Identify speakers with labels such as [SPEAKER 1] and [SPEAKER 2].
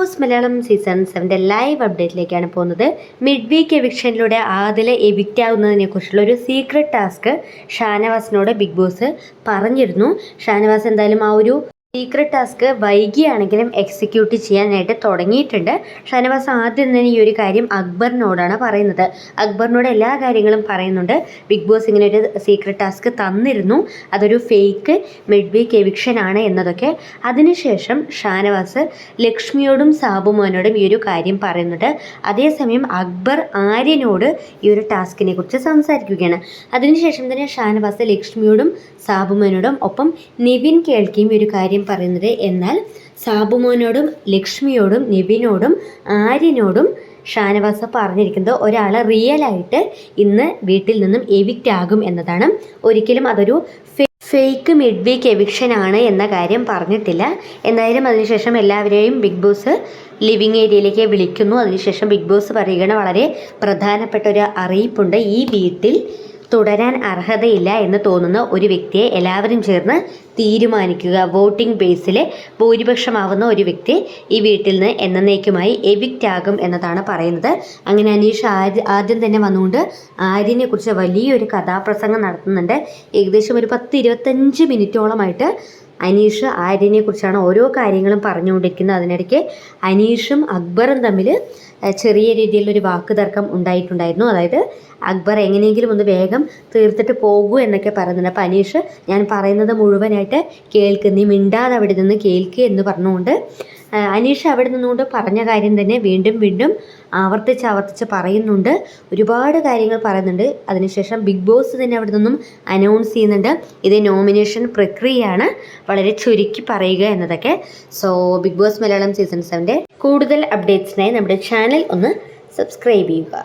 [SPEAKER 1] Boss Malayalam season 7 live അപ്ഡേറ്റിലേക്കാണ് പോകുന്നത്. Mid week എവിക്ഷനിലൂടെ Adila evict ആവുന്നതിനെ കുറിച്ചുള്ള ഒരു സീക്രട്ട് ടാസ്ക് ഷാനവാസിനോട് ബിഗ് ബോസ് പറഞ്ഞിരുന്നു. ഷാനവാസ് എന്തായാലും ആ ഒരു സീക്രട്ട് ടാസ്ക് വൈകിയാണെങ്കിലും എക്സിക്യൂട്ട് ചെയ്യാനായിട്ട് തുടങ്ങിയിട്ടുണ്ട്. ഷാനവാസ് ആദ്യം തന്നെ ഈ ഒരു കാര്യം അക്ബറിനോടാണ് പറയുന്നത്. അക്ബറിനോട് എല്ലാ കാര്യങ്ങളും പറയുന്നുണ്ട്. ബിഗ് ബോസ് ഇങ്ങനെ ഒരു സീക്രട്ട് ടാസ്ക് തന്നിരുന്നു, അതൊരു ഫേക്ക് മിഡ് വീക്ക് എവിക്ഷൻ ആണ് എന്നതൊക്കെ. അതിനുശേഷം ഷാനവാസ് ലക്ഷ്മിയോടും സാബുമോനോടും ഈ ഒരു കാര്യം പറയുന്നുണ്ട്. അതേസമയം അക്ബർ ആര്യനോട് ഈ ഒരു ടാസ്കിനെ കുറിച്ച് സംസാരിക്കുകയാണ്. അതിനുശേഷം തന്നെ ഷാനവാസ് ലക്ഷ്മിയോടും സാബുമോനോടും ഒപ്പം നിവിൻ കേൾക്കുകയും ഈ ഒരു കാര്യം പറയുന്നത്. എന്നാൽ സാബുമോനോടും ലക്ഷ്മിയോടും നിവിനോടും ആര്യനോടും ഷാനവാസ് പറഞ്ഞിരിക്കുന്നത് ഒരാൾ റിയലായിട്ട് ഇന്ന് വീട്ടിൽ നിന്നും എവിക്റ്റ് ആകും എന്നതാണ്. ഒരിക്കലും അതൊരു ഫേക്ക് മിഡ് വീക്ക് എവിക്ഷൻ ആണ് എന്ന കാര്യം പറഞ്ഞിട്ടില്ല. എന്തായാലും അതിനുശേഷം എല്ലാവരെയും ബിഗ് ബോസ് ലിവിങ് ഏരിയയിലേക്ക് വിളിക്കുന്നു. അതിനുശേഷം ബിഗ് ബോസ് പറയുകയാണ്, വളരെ പ്രധാനപ്പെട്ട ഒരു അറിയിപ്പുണ്ട്. ഈ വീട്ടിൽ തുടരാൻ അർഹതയില്ല എന്ന് തോന്നുന്ന ഒരു വ്യക്തിയെ എല്ലാവരും ചേർന്ന് തീരുമാനിക്കുക. വോട്ടിംഗ് ബേസിൽ ഭൂരിപക്ഷമാവുന്ന ഒരു വ്യക്തി ഈ വീട്ടിൽ നിന്ന് എന്നേക്കുമായി എവിക്റ്റ് ആകും എന്നതാണ് പറയുന്നത്. അങ്ങനെ അനീഷ് ആദ്യം തന്നെ വന്നുകൊണ്ട് ആര്യനെ കുറിച്ച് വലിയൊരു കഥാപ്രസംഗം നടത്തുന്നുണ്ട്. ഏകദേശം ഒരു 10-25 മിനിറ്റോളമായിട്ട് അനീഷ് ആര്യനെ കുറിച്ചാണ് ഓരോ കാര്യങ്ങളും പറഞ്ഞുകൊണ്ടിരിക്കുന്നത്. അതിനിടയ്ക്ക് അനീഷും അക്ബറും തമ്മിൽ ചെറിയ രീതിയിലൊരു വാക്ക് തർക്കം ഉണ്ടായിട്ടുണ്ടായിരുന്നു. അതായത് അക്ബർ എങ്ങനെയെങ്കിലും ഒന്ന് വേഗം തീർത്തിട്ട് പോകൂ എന്നൊക്കെ പറയുന്നുണ്ട്. അപ്പോൾ അനീഷ്, ഞാൻ പറയുന്നത് മുഴുവനായിട്ട് കേൾക്ക്, നീ മിണ്ടാതെ അവിടെ നിന്ന് കേൾക്ക് എന്ന് പറഞ്ഞുകൊണ്ട് അനീഷ് അവിടെ നിന്നുകൊണ്ട് പറഞ്ഞ കാര്യം തന്നെ വീണ്ടും വീണ്ടും ആവർത്തിച്ച് പറയുന്നുണ്ട്. ഒരുപാട് കാര്യങ്ങൾ പറയുന്നുണ്ട്. അതിനുശേഷം ബിഗ് ബോസ് തന്നെ അവിടെ നിന്നും അനൗൺസ് ചെയ്യുന്നുണ്ട്, ഇത് നോമിനേഷൻ പ്രക്രിയയാണ്, വളരെ ചുരുക്കി പറയുക എന്നതൊക്കെ. So Bigg Boss Malayalam season 7 കൂടുതൽ അപ്ഡേറ്റ്സിനായി നമ്മുടെ ചാനൽ ഒന്ന് സബ്സ്ക്രൈബ് ചെയ്യുക.